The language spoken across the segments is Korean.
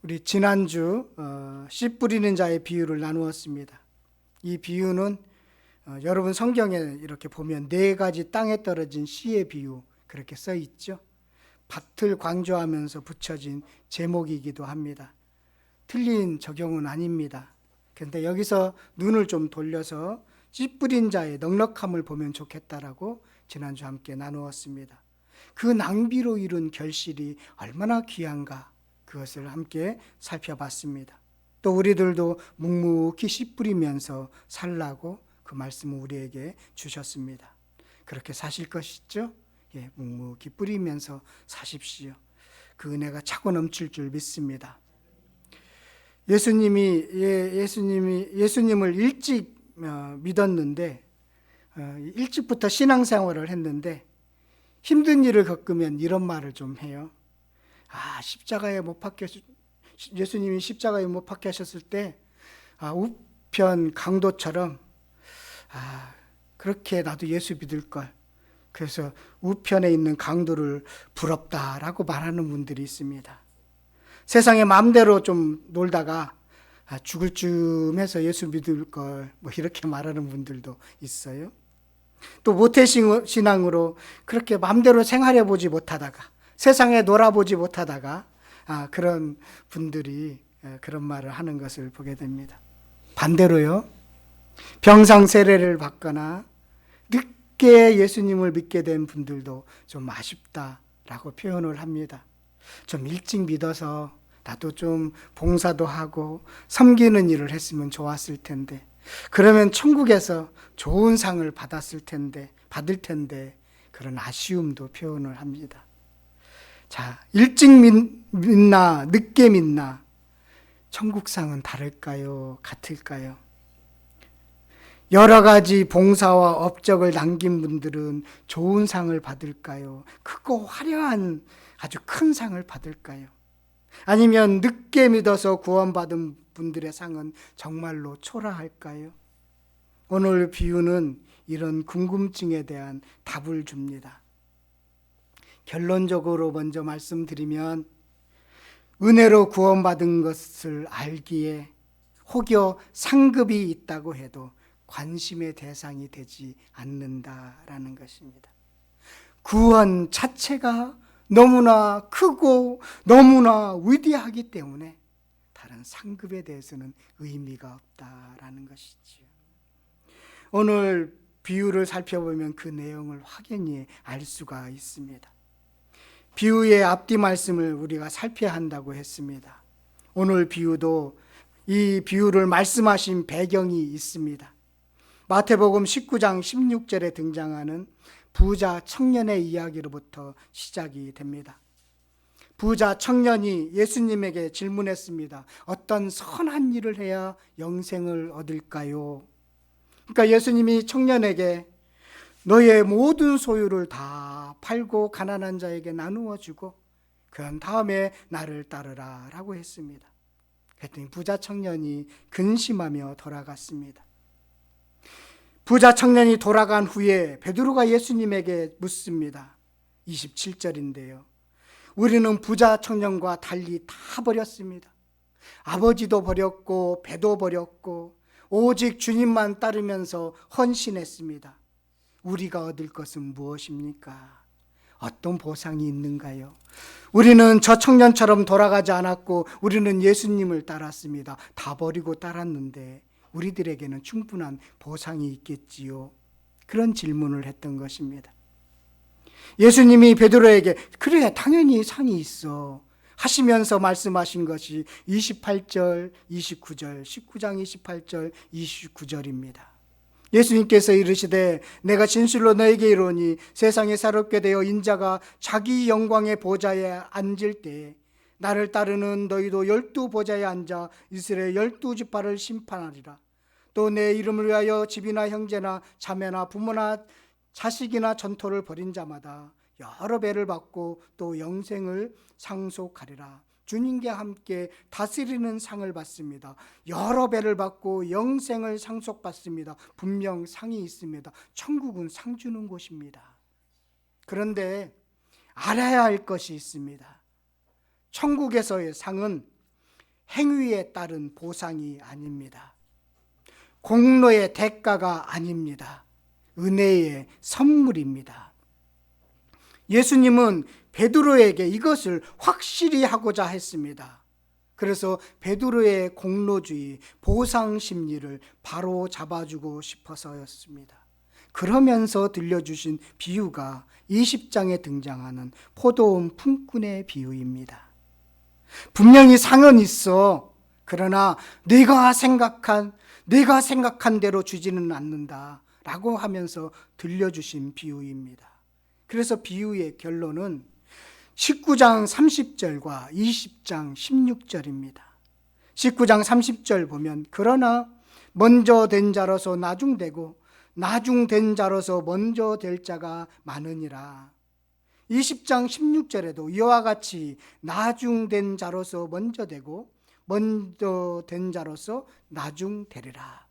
우리 지난주 씨 뿌리는 자의 비유를 나누었습니다. 이 비유는 여러분 성경에 이렇게 보면 네 가지 땅에 떨어진 씨의 비유 그렇게 써 있죠. 밭을 강조하면서 붙여진 제목이기도 합니다. 틀린 적용은 아닙니다. 그런데 여기서 눈을 좀 돌려서 씨 뿌린 자의 넉넉함을 보면 좋겠다라고 지난주 함께 나누었습니다. 그 낭비로 이룬 결실이 얼마나 귀한가 그것을 함께 살펴봤습니다. 또 우리들도 묵묵히 씨 뿌리면서 살라고 그 말씀을 우리에게 주셨습니다. 그렇게 사실 것이죠? 예, 묵묵히 뿌리면서 사십시오. 그 은혜가 차고 넘칠 줄 믿습니다. 예수님을 일찍 믿었는데 일찍부터 신앙생활을 했는데 힘든 일을 겪으면 이런 말을 좀 해요. 예수님이 십자가에 못 박히셨을 때 우편 강도처럼 그렇게 나도 예수 믿을 걸. 그래서 우편에 있는 강도를 부럽다라고 말하는 분들이 있습니다. 세상에 마음대로 좀 놀다가 죽을 쯤해서 예수 믿을 걸 뭐 이렇게 말하는 분들도 있어요. 또 모태신앙으로 그렇게 마음대로 생활해 보지 못하다가 세상에 놀아보지 못하다가 그런 분들이 그런 말을 하는 것을 보게 됩니다. 반대로요, 병상 세례를 받거나 늦게 예수님을 믿게 된 분들도 좀 아쉽다라고 표현을 합니다. 좀 일찍 믿어서 나도 좀 봉사도 하고 섬기는 일을 했으면 좋았을 텐데, 그러면 천국에서 좋은 상을 받을 텐데 그런 아쉬움도 표현을 합니다. 자, 일찍 믿나 늦게 믿나 천국상은 다를까요? 같을까요? 여러 가지 봉사와 업적을 남긴 분들은 좋은 상을 받을까요? 크고 화려한 아주 큰 상을 받을까요? 아니면 늦게 믿어서 구원받은 분들의 상은 정말로 초라할까요? 오늘 비유는 이런 궁금증에 대한 답을 줍니다. 결론적으로 먼저 말씀드리면 은혜로 구원받은 것을 알기에 혹여 상급이 있다고 해도 관심의 대상이 되지 않는다라는 것입니다. 구원 자체가 너무나 크고 너무나 위대하기 때문에 다른 상급에 대해서는 의미가 없다라는 것이지요. 오늘 비유를 살펴보면 그 내용을 확연히 알 수가 있습니다. 비유의 앞뒤 말씀을 우리가 살펴야 한다고 했습니다. 오늘 비유도 이 비유를 말씀하신 배경이 있습니다. 마태복음 19장 16절에 등장하는 부자 청년의 이야기로부터 시작이 됩니다. 부자 청년이 예수님에게 질문했습니다. 어떤 선한 일을 해야 영생을 얻을까요? 그러니까 예수님이 청년에게 너의 모든 소유를 다 팔고 가난한 자에게 나누어 주고 그런 다음에 나를 따르라 라고 했습니다. 그랬더니 부자 청년이 근심하며 돌아갔습니다. 부자 청년이 돌아간 후에 베드로가 예수님에게 묻습니다. 27절인데요. 우리는 부자 청년과 달리 다 버렸습니다. 아버지도 버렸고 배도 버렸고 오직 주님만 따르면서 헌신했습니다. 우리가 얻을 것은 무엇입니까? 어떤 보상이 있는가요? 우리는 저 청년처럼 돌아가지 않았고 우리는 예수님을 따랐습니다. 다 버리고 따랐는데 우리들에게는 충분한 보상이 있겠지요? 그런 질문을 했던 것입니다. 예수님이 베드로에게 그래 당연히 상이 있어 하시면서 말씀하신 것이 28절, 29절, 19장 28절, 29절입니다. 예수님께서 이르시되 내가 진실로 너에게 이르노니 세상에 새롭게 되어 인자가 자기 영광의 보좌에 앉을 때에 나를 따르는 너희도 12보좌에 앉아 이스라엘 12지파를 심판하리라. 또 내 이름을 위하여 집이나 형제나 자매나 부모나 자식이나 전토를 벌인 자마다 여러 배를 받고 또 영생을 상속하리라. 주님과 함께 다스리는 상을 받습니다. 여러 배를 받고 영생을 상속받습니다. 분명 상이 있습니다. 천국은 상 주는 곳입니다. 그런데 알아야 할 것이 있습니다. 천국에서의 상은 행위에 따른 보상이 아닙니다. 공로의 대가가 아닙니다. 은혜의 선물입니다. 예수님은 베드로에게 이것을 확실히 하고자 했습니다. 그래서 베드로의 공로주의, 보상 심리를 바로 잡아주고 싶어서였습니다. 그러면서 들려주신 비유가 20장에 등장하는 포도원 품꾼의 비유입니다. 분명히 상은 있어. 그러나 내가 생각한 대로 주지는 않는다 라고 하면서 들려주신 비유입니다. 그래서 비유의 결론은 19장 30절과 20장 16절입니다. 19장 30절 보면 그러나 먼저 된 자로서 나중되고 나중된 자로서 먼저 될 자가 많으니라. 20장 16절에도 이와 같이 나중된 자로서 먼저 되고 먼저 된 자로서 나중되리라.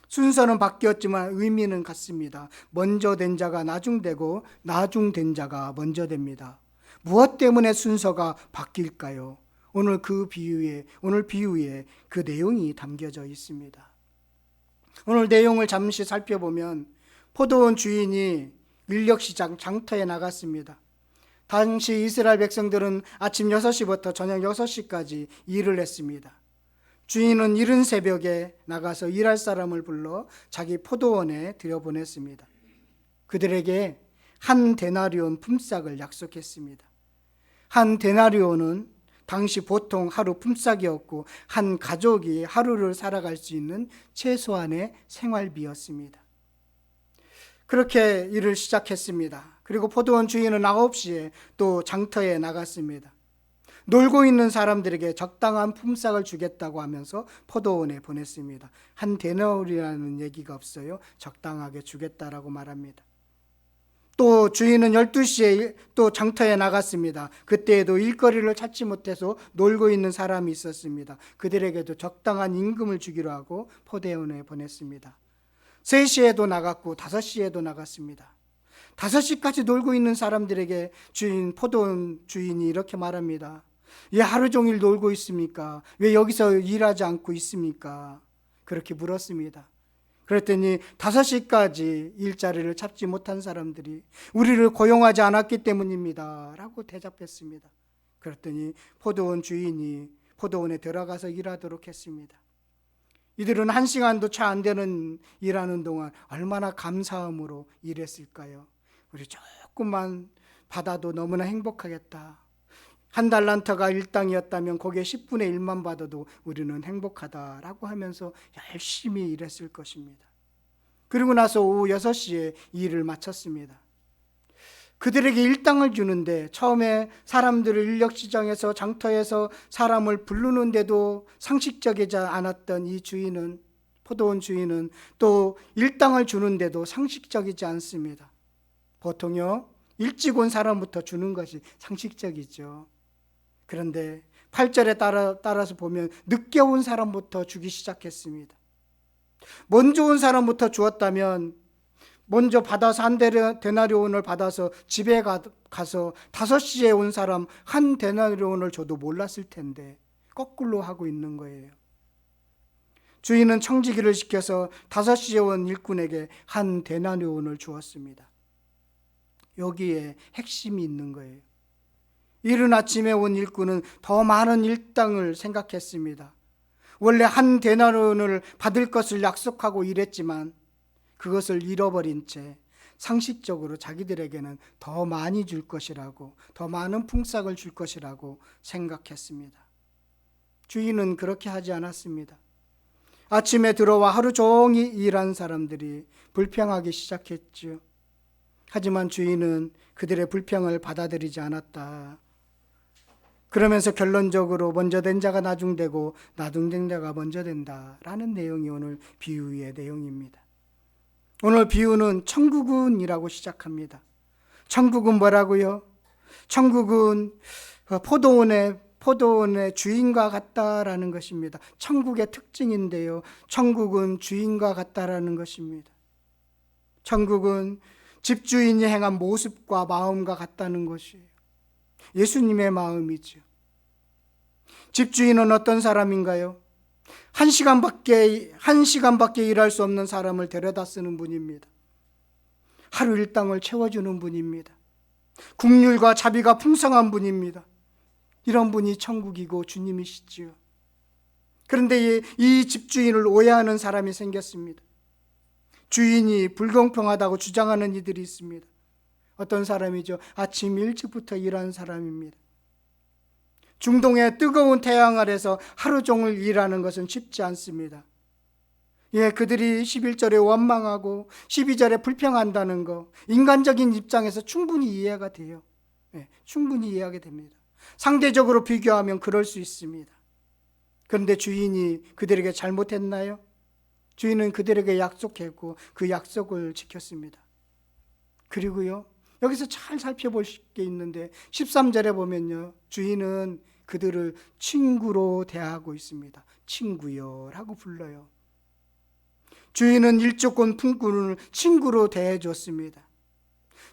순서는 바뀌었지만 의미는 같습니다. 먼저 된 자가 나중되고 나중된 자가 먼저 됩니다. 무엇 때문에 순서가 바뀔까요? 오늘 비유에 그 내용이 담겨져 있습니다. 오늘 내용을 잠시 살펴보면 포도원 주인이 인력시장 장터에 나갔습니다. 당시 이스라엘 백성들은 아침 6시부터 저녁 6시까지 일을 했습니다. 주인은 이른 새벽에 나가서 일할 사람을 불러 자기 포도원에 들여보냈습니다. 그들에게 한 데나리온 품삯을 약속했습니다. 한 데나리온은 당시 보통 하루 품삯이었고 한 가족이 하루를 살아갈 수 있는 최소한의 생활비였습니다. 그렇게 일을 시작했습니다. 그리고 포도원 주인은 9시에 또 장터에 나갔습니다. 놀고 있는 사람들에게 적당한 품삯을 주겠다고 하면서 포도원에 보냈습니다. 한 데나리온이라는 얘기가 없어요. 적당하게 주겠다라고 말합니다. 또 주인은 12시에 또 장터에 나갔습니다. 그때에도 일거리를 찾지 못해서 놀고 있는 사람이 있었습니다. 그들에게도 적당한 임금을 주기로 하고 포도원에 보냈습니다. 3시에도 나갔고 5시에도 나갔습니다. 5시까지 놀고 있는 사람들에게 포도원 주인이 이렇게 말합니다. 왜 하루 종일 놀고 있습니까? 왜 여기서 일하지 않고 있습니까? 그렇게 물었습니다. 그랬더니 5시까지 일자리를 찾지 못한 사람들이 우리를 고용하지 않았기 때문입니다 라고 대답했습니다. 그랬더니 포도원 주인이 포도원에 들어가서 일하도록 했습니다. 이들은 1시간도 채 안 되는 일하는 동안 얼마나 감사함으로 일했을까요? 우리 조금만 받아도 너무나 행복하겠다. 한 달란트가 일당이었다면 거기에 10분의 1만 받아도 우리는 행복하다라고 하면서 열심히 일했을 것입니다. 그리고 나서 오후 6시에 일을 마쳤습니다. 그들에게 일당을 주는데 처음에 사람들을 인력시장에서 장터에서 사람을 부르는데도 상식적이지 않았던 이 주인은, 포도원 주인은 또 일당을 주는데도 상식적이지 않습니다. 보통요, 일찍 온 사람부터 주는 것이 상식적이죠. 그런데 8절에 따라서 보면 늦게 온 사람부터 주기 시작했습니다. 먼저 온 사람부터 주었다면 먼저 받아서 한 데나리온을 받아서 집에 가서 5시에 온 사람 한 데나리온을 줘도 몰랐을 텐데 거꾸로 하고 있는 거예요. 주인은 청지기를 시켜서 5시에 온 일꾼에게 한 데나리온을 주었습니다. 여기에 핵심이 있는 거예요. 이른 아침에 온 일꾼은 더 많은 일당을 생각했습니다. 원래 한 데나리온을 받을 것을 약속하고 일했지만 그것을 잃어버린 채 상식적으로 자기들에게는 더 많이 줄 것이라고, 더 많은 품삯을 줄 것이라고 생각했습니다. 주인은 그렇게 하지 않았습니다. 아침에 들어와 하루 종일 일한 사람들이 불평하기 시작했죠. 하지만 주인은 그들의 불평을 받아들이지 않았다. 그러면서 결론적으로 먼저 된 자가 나중되고 나중된 자가 먼저 된다라는 내용이 오늘 비유의 내용입니다. 오늘 비유는 천국은이라고 시작합니다. 천국은 뭐라고요? 천국은 포도원의 주인과 같다라는 것입니다. 천국의 특징인데요. 천국은 주인과 같다라는 것입니다. 천국은 집주인이 행한 모습과 마음과 같다는 것이에요. 예수님의 마음이죠. 집주인은 어떤 사람인가요? 한 시간밖에 일할 수 없는 사람을 데려다 쓰는 분입니다. 하루 일당을 채워주는 분입니다. 국률과 자비가 풍성한 분입니다. 이런 분이 천국이고 주님이시지요. 그런데 이 집주인을 오해하는 사람이 생겼습니다. 주인이 불공평하다고 주장하는 이들이 있습니다. 어떤 사람이죠? 아침 일찍부터 일하는 사람입니다. 중동의 뜨거운 태양 아래서 하루 종일 일하는 것은 쉽지 않습니다. 그들이 11절에 원망하고 12절에 불평한다는 거, 인간적인 입장에서 충분히 이해가 돼요. 충분히 이해하게 됩니다. 상대적으로 비교하면 그럴 수 있습니다. 그런데 주인이 그들에게 잘못했나요? 주인은 그들에게 약속했고 그 약속을 지켰습니다. 그리고요, 여기서 잘 살펴볼 게 있는데 13절에 보면요, 주인은 그들을 친구로 대하고 있습니다. 친구요 라고 불러요. 주인은 일조권 품꾼을 친구로 대해줬습니다.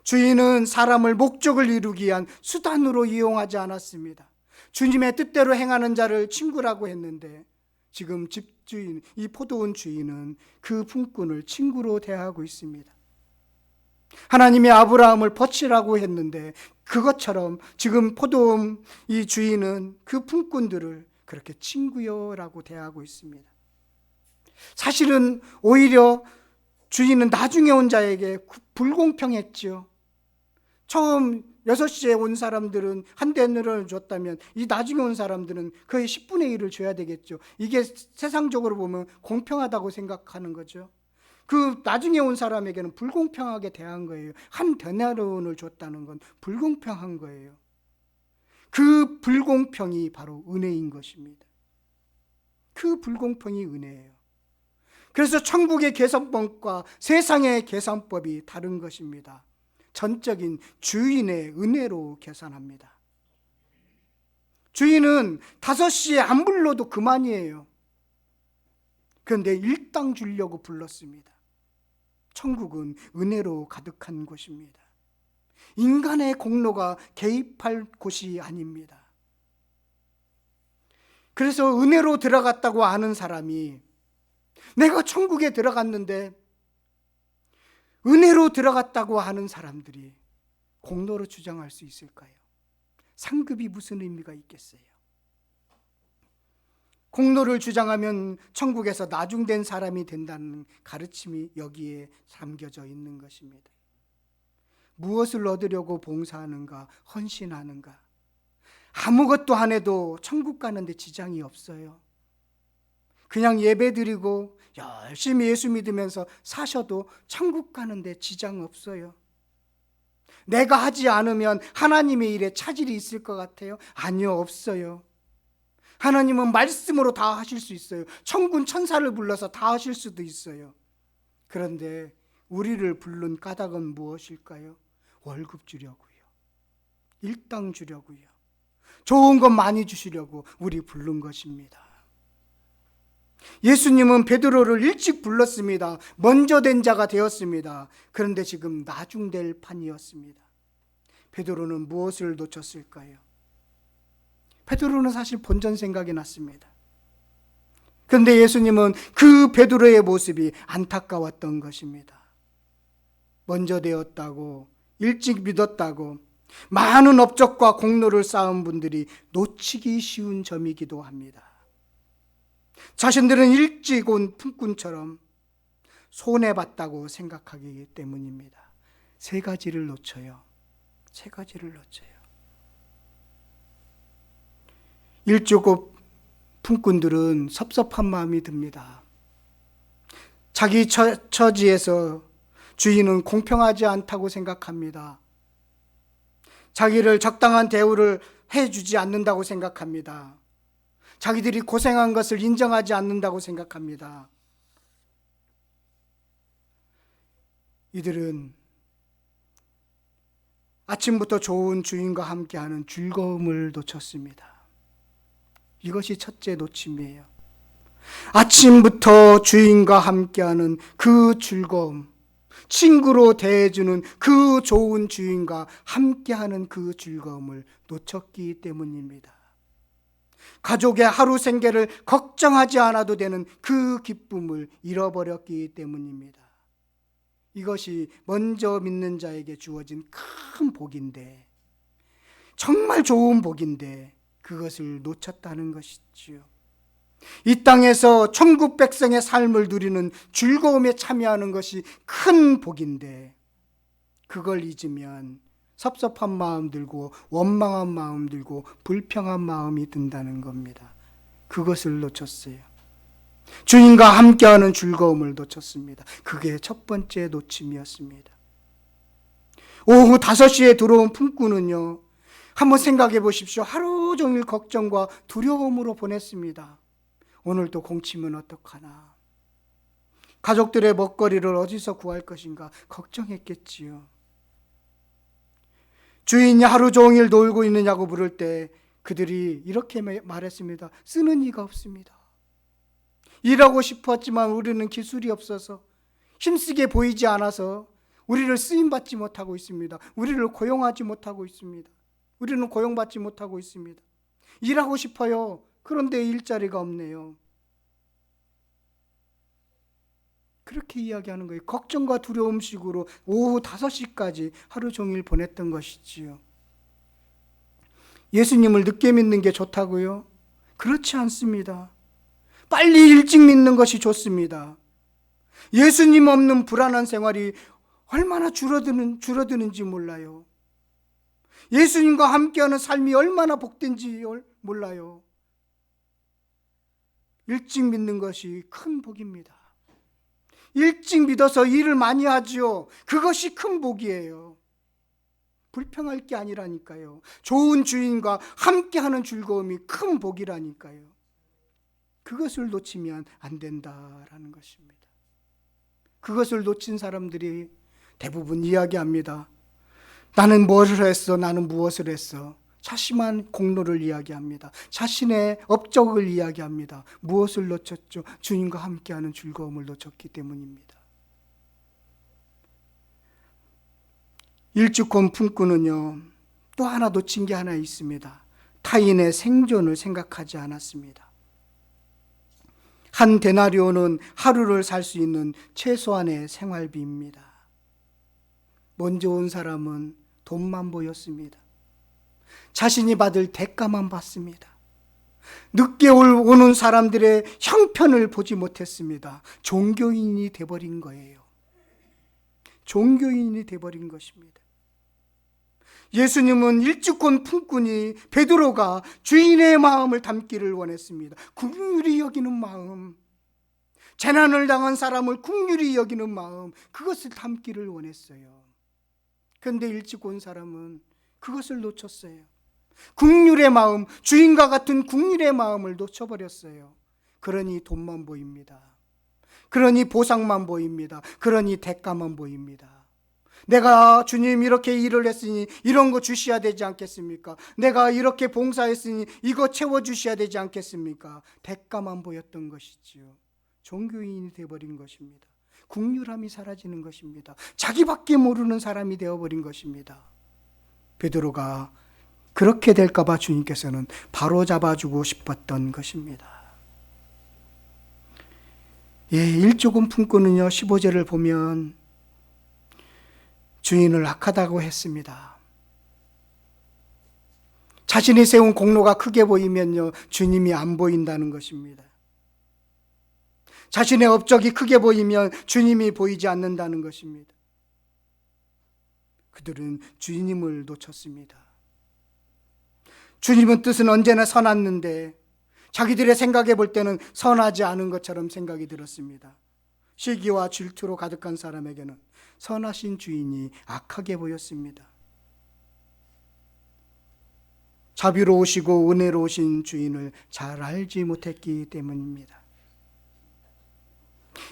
주인은 사람을 목적을 이루기 위한 수단으로 이용하지 않았습니다. 주님의 뜻대로 행하는 자를 친구라고 했는데 지금 집주인, 이 포도원 주인은 그 품꾼을 친구로 대하고 있습니다. 하나님이 아브라함을 버치라고 했는데 그것처럼 지금 포도원 이 주인은 그 품꾼들을 그렇게 친구요라고 대하고 있습니다. 사실은 오히려 주인은 나중에 온 자에게 불공평했죠. 처음 6시에 온 사람들은 한 데너를 줬다면 이 나중에 온 사람들은 거의 10분의 1을 줘야 되겠죠. 이게 세상적으로 보면 공평하다고 생각하는 거죠. 그 나중에 온 사람에게는 불공평하게 대한 거예요. 한 데나리온을 줬다는 건 불공평한 거예요. 그 불공평이 바로 은혜인 것입니다. 그 불공평이 은혜예요. 그래서 천국의 계산법과 세상의 계산법이 다른 것입니다. 전적인 주인의 은혜로 계산합니다. 주인은 5시에 안 불러도 그만이에요. 그런데 일당 주려고 불렀습니다. 천국은 은혜로 가득한 곳입니다. 인간의 공로가 개입할 곳이 아닙니다. 그래서 은혜로 들어갔다고 아는 사람이 내가 천국에 들어갔는데 은혜로 들어갔다고 하는 사람들이 공로로 주장할 수 있을까요? 상급이 무슨 의미가 있겠어요? 공로를 주장하면 천국에서 나중된 사람이 된다는 가르침이 여기에 담겨져 있는 것입니다. 무엇을 얻으려고 봉사하는가, 헌신하는가? 아무것도 안 해도 천국 가는데 지장이 없어요. 그냥 예배드리고 열심히 예수 믿으면서 사셔도 천국 가는데 지장 없어요. 내가 하지 않으면 하나님의 일에 차질이 있을 것 같아요? 아니요, 없어요. 하나님은 말씀으로 다 하실 수 있어요. 천군 천사를 불러서 다 하실 수도 있어요. 그런데 우리를 부른 까닭은 무엇일까요? 월급 주려고요. 일당 주려고요. 좋은 것 많이 주시려고 우리 부른 것입니다. 예수님은 베드로를 일찍 불렀습니다. 먼저 된 자가 되었습니다. 그런데 지금 나중될 판이었습니다. 베드로는 무엇을 놓쳤을까요? 베드로는 사실 본전 생각이 났습니다. 그런데 예수님은 그 베드로의 모습이 안타까웠던 것입니다. 먼저 되었다고, 일찍 믿었다고 많은 업적과 공로를 쌓은 분들이 놓치기 쉬운 점이기도 합니다. 자신들은 일찍 온 품꾼처럼 손해봤다고 생각하기 때문입니다. 3가지를 놓쳐요. 3가지를 놓쳐요. 일찍 온 품꾼들은 섭섭한 마음이 듭니다. 자기 처지에서 주인은 공평하지 않다고 생각합니다. 자기를 적당한 대우를 해주지 않는다고 생각합니다. 자기들이 고생한 것을 인정하지 않는다고 생각합니다. 이들은 아침부터 좋은 주인과 함께하는 즐거움을 놓쳤습니다. 이것이 첫째 놓침이에요. 아침부터 주인과 함께하는 그 즐거움, 친구로 대해주는 그 좋은 주인과 함께하는 그 즐거움을 놓쳤기 때문입니다. 가족의 하루 생계를 걱정하지 않아도 되는 그 기쁨을 잃어버렸기 때문입니다. 이것이 먼저 믿는 자에게 주어진 큰 복인데, 정말 좋은 복인데 그것을 놓쳤다는 것이지요. 이 땅에서 천국 백성의 삶을 누리는 즐거움에 참여하는 것이 큰 복인데, 그걸 잊으면 섭섭한 마음 들고 원망한 마음 들고 불평한 마음이 든다는 겁니다. 그것을 놓쳤어요. 주님과 함께하는 즐거움을 놓쳤습니다. 그게 첫 번째 놓침이었습니다. 오후 5시에 들어온 품꾼은요, 한번 생각해 보십시오. 하루 종일 걱정과 두려움으로 보냈습니다. 오늘도 공치면 어떡하나, 가족들의 먹거리를 어디서 구할 것인가 걱정했겠지요. 주인이 하루 종일 놀고 있느냐고 물을 때 그들이 이렇게 말했습니다. 쓰는 이가 없습니다. 일하고 싶었지만 우리는 기술이 없어서, 힘쓰게 보이지 않아서 우리를 쓰임받지 못하고 있습니다. 우리를 고용하지 못하고 있습니다. 우리는 고용받지 못하고 있습니다. 일하고 싶어요. 그런데 일자리가 없네요. 그렇게 이야기하는 거예요. 걱정과 두려움식으로 오후 5시까지 하루 종일 보냈던 것이지요. 예수님을 늦게 믿는 게 좋다고요? 그렇지 않습니다. 빨리 일찍 믿는 것이 좋습니다. 예수님 없는 불안한 생활이 얼마나 줄어드는지 몰라요. 예수님과 함께하는 삶이 얼마나 복된지 몰라요. 일찍 믿는 것이 큰 복입니다. 일찍 믿어서 일을 많이 하지요. 그것이 큰 복이에요. 불평할 게 아니라니까요. 좋은 주인과 함께하는 즐거움이 큰 복이라니까요. 그것을 놓치면 안 된다라는 것입니다. 그것을 놓친 사람들이 대부분 이야기합니다. 나는 무엇을 했어? 나는 무엇을 했어? 자신만 공로를 이야기합니다. 자신의 업적을 이야기합니다. 무엇을 놓쳤죠? 주님과 함께하는 즐거움을 놓쳤기 때문입니다. 일찍 온 품꾼은요, 또 하나 놓친 게 하나 있습니다. 타인의 생존을 생각하지 않았습니다. 한 데나리온은 하루를 살 수 있는 최소한의 생활비입니다. 먼저 온 사람은 돈만 보였습니다. 자신이 받을 대가만 받습니다. 늦게 오는 사람들의 형편을 보지 못했습니다. 종교인이 돼버린 거예요. 종교인이 돼버린 것입니다. 예수님은 일찍 온 품꾼이 베드로가 주인의 마음을 담기를 원했습니다. 긍휼히 여기는 마음, 재난을 당한 사람을 긍휼히 여기는 마음, 그것을 담기를 원했어요. 그런데 일찍 온 사람은 그것을 놓쳤어요. 긍휼의 마음, 주인과 같은 긍휼의 마음을 놓쳐버렸어요. 그러니 돈만 보입니다. 그러니 보상만 보입니다. 그러니 대가만 보입니다. 내가 주님 이렇게 일을 했으니 이런 거 주셔야 되지 않겠습니까? 내가 이렇게 봉사했으니 이거 채워주셔야 되지 않겠습니까? 대가만 보였던 것이지요. 종교인이 되어버린 것입니다. 긍휼함이 사라지는 것입니다. 자기밖에 모르는 사람이 되어버린 것입니다. 베드로가 그렇게 될까 봐 주님께서는 바로 잡아주고 싶었던 것입니다. 일찍 온 품꾼은요, 15절을 보면 주인을 악하다고 했습니다. 자신이 세운 공로가 크게 보이면요, 주님이 안 보인다는 것입니다. 자신의 업적이 크게 보이면 주님이 보이지 않는다는 것입니다. 그들은 주님을 놓쳤습니다. 주님은 뜻은 언제나 선했는데 자기들의 생각해 볼 때는 선하지 않은 것처럼 생각이 들었습니다. 시기와 질투로 가득한 사람에게는 선하신 주인이 악하게 보였습니다. 자비로우시고 은혜로우신 주인을 잘 알지 못했기 때문입니다.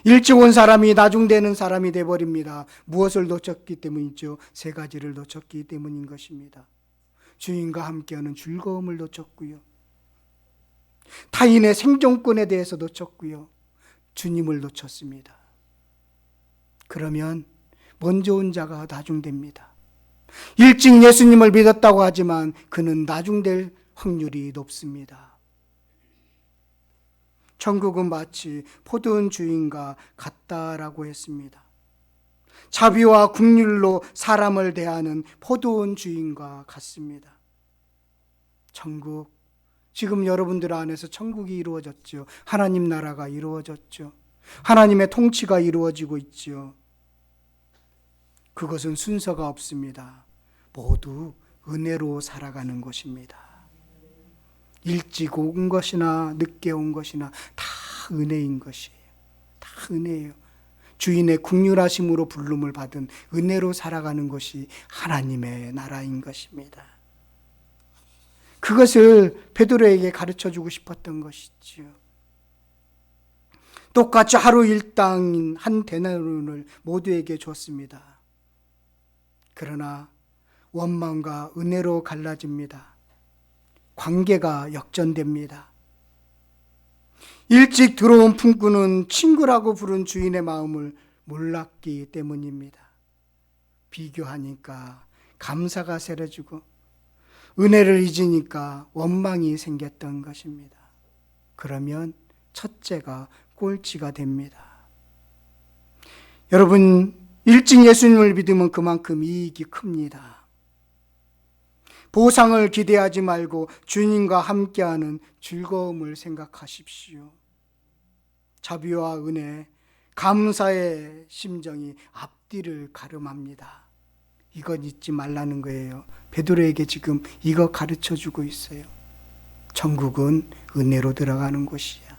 일찍 온 사람이 나중되는 사람이 되어버립니다. 무엇을 놓쳤기 때문이죠? 세 가지를 놓쳤기 때문인 것입니다. 주인과 함께하는 즐거움을 놓쳤고요, 타인의 생존권에 대해서 놓쳤고요, 주님을 놓쳤습니다. 그러면 먼저 온 자가 나중됩니다. 일찍 예수님을 믿었다고 하지만 그는 나중될 확률이 높습니다. 천국은 마치 포도원 주인과 같다라고 했습니다. 자비와 긍휼로 사람을 대하는 포도원 주인과 같습니다. 천국, 지금 여러분들 안에서 천국이 이루어졌죠. 하나님 나라가 이루어졌죠. 하나님의 통치가 이루어지고 있죠. 그것은 순서가 없습니다. 모두 은혜로 살아가는 것입니다. 일찍 온 것이나 늦게 온 것이나 다 은혜인 것이에요. 다 은혜예요. 주인의 긍휼하심으로 부름을 받은 은혜로 살아가는 것이 하나님의 나라인 것입니다. 그것을 베드로에게 가르쳐주고 싶었던 것이지요. 똑같이 하루 일당인 한 데나리온을 모두에게 줬습니다. 그러나 원망과 은혜로 갈라집니다. 관계가 역전됩니다. 일찍 들어온 품꾼은 친구라고 부른 주인의 마음을 몰랐기 때문입니다. 비교하니까 감사가 사라지고 은혜를 잊으니까 원망이 생겼던 것입니다. 그러면 첫째가 꼴찌가 됩니다. 여러분, 일찍 예수님을 믿으면 그만큼 이익이 큽니다. 보상을 기대하지 말고 주님과 함께하는 즐거움을 생각하십시오. 자비와 은혜, 감사의 심정이 앞뒤를 가름합니다. 이건 잊지 말라는 거예요. 베드로에게 지금 이거 가르쳐주고 있어요. 천국은 은혜로 들어가는 곳이야.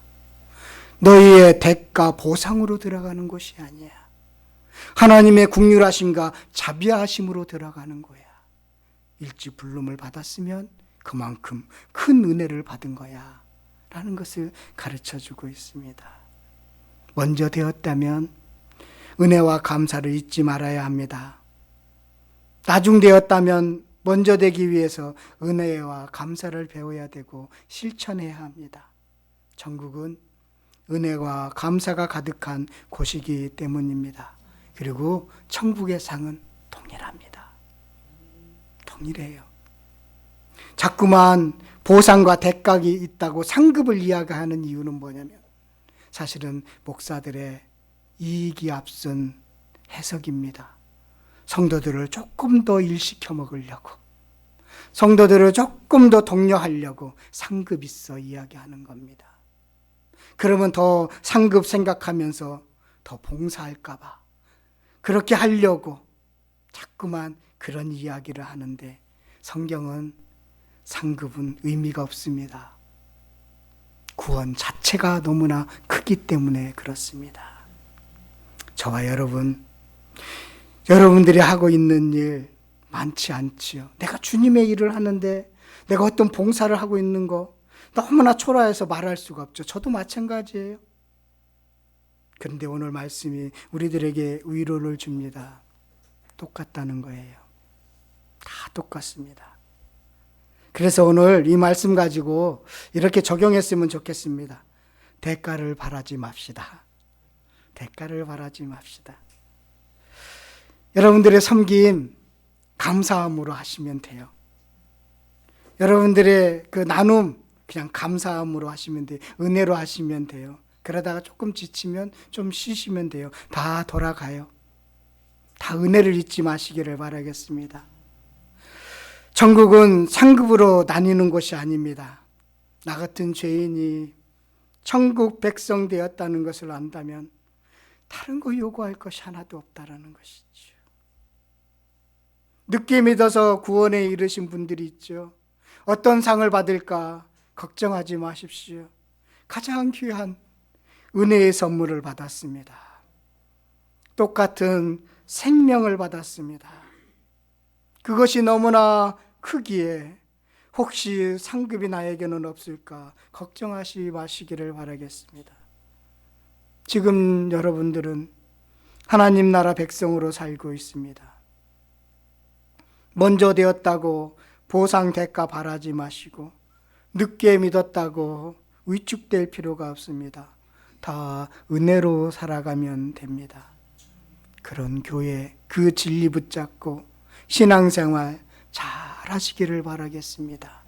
너희의 대가 보상으로 들어가는 곳이 아니야. 하나님의 긍휼하심과 자비하심으로 들어가는 거야. 일찍 부름을 받았으면 그만큼 큰 은혜를 받은 거야 라는 것을 가르쳐주고 있습니다. 먼저 되었다면 은혜와 감사를 잊지 말아야 합니다. 나중 되었다면 먼저 되기 위해서 은혜와 감사를 배워야 되고 실천해야 합니다. 천국은 은혜와 감사가 가득한 곳이기 때문입니다. 그리고 천국의 상은 동일합니다. 동일해요. 자꾸만 보상과 대가가 있다고 상급을 이야기하는 이유는 뭐냐면 사실은 목사들의 이익이 앞선 해석입니다. 성도들을 조금 더 일시켜 먹으려고, 성도들을 조금 더 독려하려고 상급 있어 이야기하는 겁니다. 그러면 더 상급 생각하면서 더 봉사할까 봐 그렇게 하려고 자꾸만 그런 이야기를 하는데 성경은 상급은 의미가 없습니다. 구원 자체가 너무나 크기 때문에 그렇습니다. 저와 여러분들이 하고 있는 일 많지 않지요. 내가 주님의 일을 하는데 내가 어떤 봉사를 하고 있는 거 너무나 초라해서 말할 수가 없죠. 저도 마찬가지예요. 그런데 오늘 말씀이 우리들에게 위로를 줍니다. 똑같다는 거예요. 다 똑같습니다. 그래서 오늘 이 말씀 가지고 이렇게 적용했으면 좋겠습니다. 대가를 바라지 맙시다. 대가를 바라지 맙시다. 여러분들의 섬김 감사함으로 하시면 돼요. 여러분들의 그 나눔 그냥 감사함으로 하시면 돼요. 은혜로 하시면 돼요. 그러다가 조금 지치면 좀 쉬시면 돼요. 다 돌아가요. 다 은혜를 잊지 마시기를 바라겠습니다. 천국은 상급으로 나뉘는 곳이 아닙니다. 나 같은 죄인이 천국 백성 되었다는 것을 안다면 다른 거 요구할 것이 하나도 없다라는 것이죠. 늦게 믿어서 구원에 이르신 분들이 있죠. 어떤 상을 받을까 걱정하지 마십시오. 가장 귀한 은혜의 선물을 받았습니다. 똑같은 생명을 받았습니다. 그것이 너무나 크기에 혹시 상급이 나에게는 없을까 걱정하지 마시기를 바라겠습니다. 지금 여러분들은 하나님 나라 백성으로 살고 있습니다. 먼저 되었다고 보상 대가 바라지 마시고 늦게 믿었다고 위축될 필요가 없습니다. 다 은혜로 살아가면 됩니다. 그런 교회, 그 진리 붙잡고 신앙생활 잘 하시기를 바라겠습니다.